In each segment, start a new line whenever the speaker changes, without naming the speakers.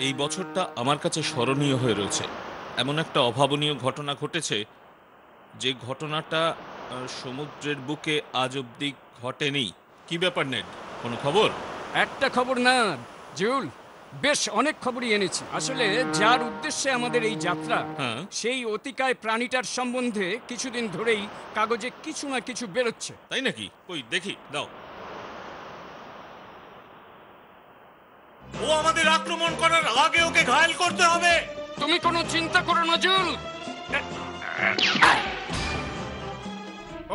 এই বছরটা আমার কাছে স্মরণীয় হয়ে রয়েছে। এমন একটা অভাবনীয় ঘটনা ঘটেছে, যে ঘটনাটা সমুদ্রের বুকে আজ অব্দি ঘটেনি। কি ব্যাপার নেড, কোনো খবর?
একটা খবর না জুল, বেশ অনেক খবরই এনেছি। আসলে যার উদ্দেশ্যে আমাদের এই যাত্রা,
হ্যাঁ।
সেই অতিকায় প্রাণীটার সম্বন্ধে কিছুদিন ধরেই কাগজে কিছু না কিছু বেরোচ্ছে।
তাই নাকি? কই দেখি, দাও। ও আমাদের আক্রমণ করার আগে ওকে ঘায়েল করতে হবে।
তুমি কোনো চিন্তা করো না জুল।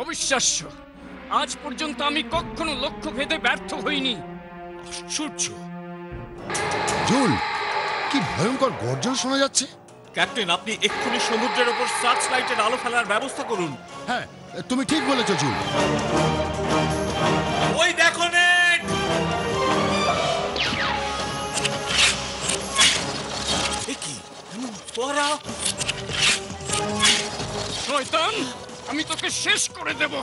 অবিশ্বাস্য, আজ পর্যন্ত আমি কখনো লক্ষ্য ভেদে ব্যর্থ হইনি।
আশ্চর্য।
জুল, কি ভয়ঙ্কর গর্জন শোনা যাচ্ছে।
ক্যাপ্টেন, আপনি এক্ষুনি সমুদ্রের উপর সার্চ লাইটের আলো ফেলার ব্যবস্থা করুন।
হ্যাঁ, তুমি ঠিক বলেছো জুল।
ওই দেখো নেট। কি তোরা?
শয়তান, আমি তোকে শেষ করে দেব।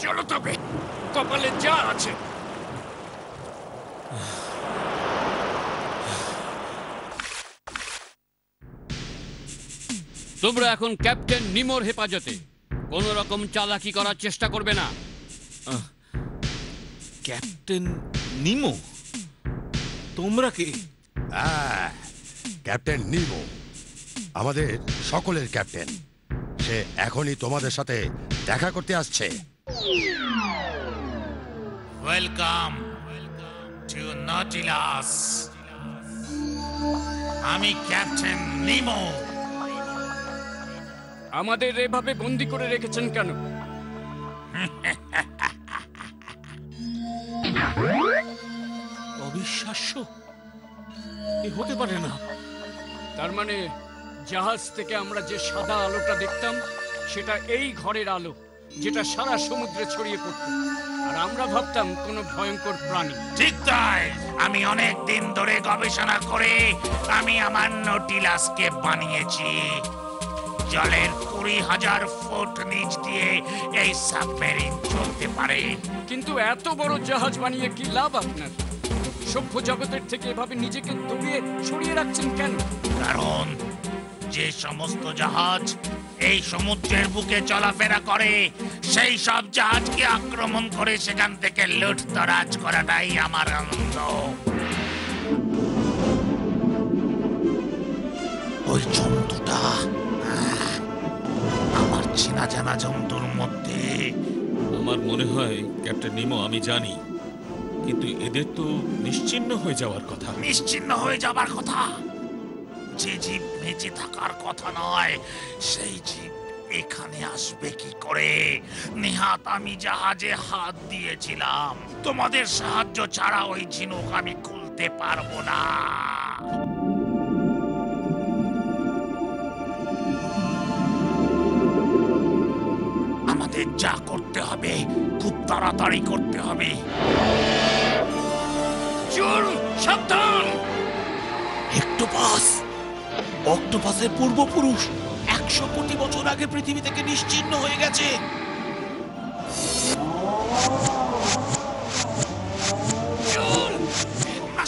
চলো তবে, কপালে যা আছে।
তোমরা এখন ক্যাপ্টেন নিমোর হেফাজতে। কোন রকম চালাকি করার চেষ্টা করবে না।
ক্যাপ্টেন নিমো? তোমরা কে?
ক্যাপ্টেন নিমো আমাদের সকলের ক্যাপ্টেন। সে এখনই তোমাদের সাথে দেখা করতে আসছে।
Welcome to Nautilus. আমি ক্যাপ্টেন নিমো।
আমাদের এভাবে বন্দি করে রেখেছেন কেন?
অবিশ্বাস্য, এ হতে পারে না।
তার মানে জাহাজ থেকে আমরা যে সাদা আলোটা দেখতাম, সেটা এই ঘরের আলো, যেটা সারা সমুদ্রে ছড়িয়ে পড়ত। আর আমরা ভাবতাম কোনো ভয়ঙ্কর প্রাণী।
ঠিক তাই। আমি অনেক দিন ধরে গবেষণা করে আমি আমার নটিলাসকে বানিয়েছি। জলের 20,000 ফুট নিচ দিয়ে এই সাবমেরিন চলতে পারে।
কিন্তু এত বড় জাহাজ বানিয়ে কি লাভ আপনার? সভ্য জগতের থেকে এভাবে নিজেকে দূরে সরিয়ে রাখছেন কেন?
কারণ যে সমস্ত জাহাজ এই সমুদ্রের বুকে চলাফেরা করে, সেই সব জাহাজকে আক্রমণ করে সেখান থেকে লুটতরাজ করাটাই আমার আনন্দ। ওই জন্তুটা আমার চেনা জানা জন্তুর মধ্যে।
আমার মনে হয় ক্যাপ্টেন নিমো, আমি জানি, কিন্তু এদের তো নিশ্চিহ্ন হয়ে যাওয়ার কথা।
নিশ্চিহ্ন হয়ে যাবার কথা? যে জীব বেঁচে থাকার কথা নয়, সেই জীব এখানে আসবে কি করে? নেহাত আমি জাহাজে হাত দিয়েছিলাম। তোমাদের সাহায্য ছাড়া ওই ঝিনুক আমি খুলতে পারবো না। আমাদের যা করতে হবে খুব তাড়াতাড়ি করতে হবে।
চুল, সাবধান!
অক্টোপাস, অক্টোপাসের পূর্বপুরুষ 100 কোটি বছর আগে পৃথিবী থেকে নিশ্চিহ্ন হয়ে গেছে।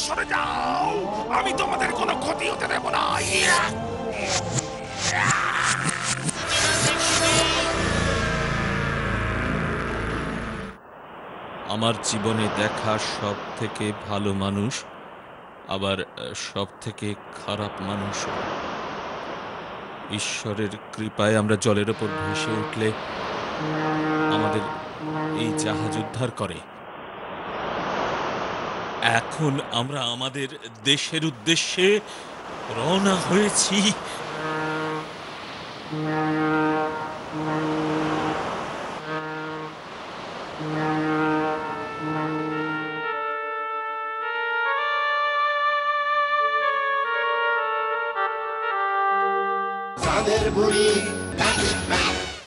সরে যাও, আমি তোমাদের কোনো ক্ষতি হতে দেব না।
আমার জীবনে দেখা সব থেকে ভালো মানুষ, আবার সব থেকে খারাপ মানুষ। ঈশ্বরের কৃপায় আমরা জলের ওপর ভেসে উঠলে আমাদের এই জাহাজ উদ্ধার করে। এখন আমরা আমাদের দেশের উদ্দেশ্যে রওনা হয়েছি।
চাঁদের বুড়ি